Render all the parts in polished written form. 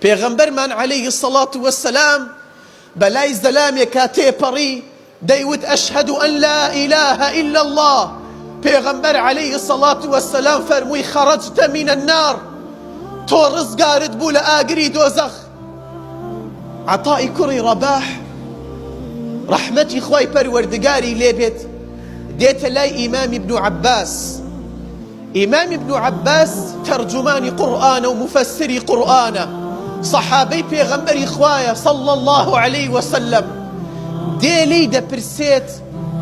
پێغەمبەرمان عەلەیهی السەڵات وەسسەلام بەلای زەلامێکا تێپەڕی دەیوت ئەشهەدو ئەن لا ئیلاهە ئیلا الله. پێغەمبەر عەلەیهی السەڵات وەسسەلام فەرمووی خەڕەجتە مینە النار، تۆ ڕزگارت بوو لە ئاگری دۆزەخ. عەتای کوڕی ڕەباح ڕەحمەتی خوای پەروەردگاری لێبێت دێتە لای ئیمامی ابن عەباس. ئیمامی ابن عەباس تەرجومانی قورئانە و مفەسری قورئانە، سەحابەی پێغەمبەری خوایە صەڵی الله عەلەیهی وەسەلەم. دێ لێی دەپرسێت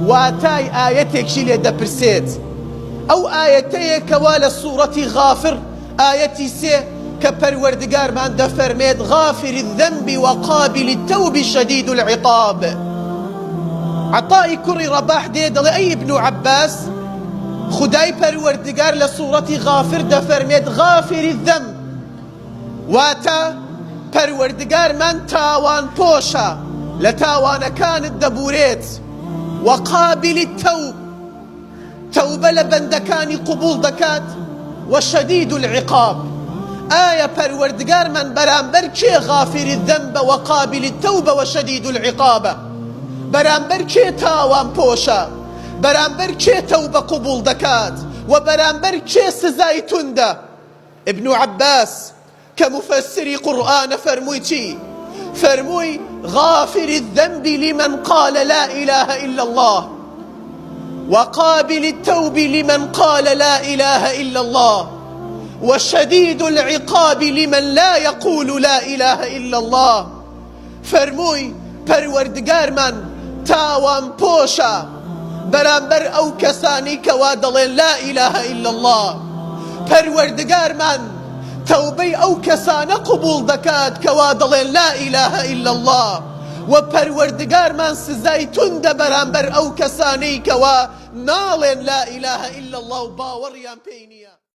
واتای ئایەتێکی لێ دەپرسێت. ئەو ئایەتەیە کەوا لە سوورەتی غافر ئایەتی 3 کە پەروەردگارمان دەفەرمێت غافری الذەنب وقابلی التەوب شەدید العقاب. عەتای کوڕی ڕەباح دێ دەڵێ ئەی ئیبن عەباس، خودای پەروەردگار لە سوورەتی غافر دەفەرمێت غافری الذەنب، واتە پەروەردگارمان تاوان پۆشە، لە تاوانەکانت دەبورێت. وقابلی التەوب، تەوبە لە بەندەکانی قبول دەکات. وشەدید العقاب، ئایا پەروەردگارمان بەرامبەر کێ غافری الذەنبە وقابلی التەوبە وشەدید العقابە؟ بەرامبەر کێ تاوان پۆشە؟ بەرامبەر کێ تەوبە قبول دەکات؟ و بەرامبەر کێ سزای توندە؟ ابن عەباس کە مفەسری قورئانە فەرمووی چی؟ فەرمووی غافری الذەنب لمن قال لا إله إلا الله وقابل التوب لمن قال لا إله إلا الله وشديد العقاب لمن لا يقول لا إله إلا الله. فەرمووی پەروەردگارمان تاوان پۆشە بەرامبەر ئەو کەسانی کەوا دەڵێن لا إله إلا الله. پەروەردگارمان تەوبەی ئەو کەسانە قبول دەکات کەوا دەڵێن لا إله إلا الله. و پەروەردگارمان سزای توندە بەرامبەر ئەو کەسانەی کەوا ناڵێن لا إله إلا الله و باوەڕیان پێی نییە.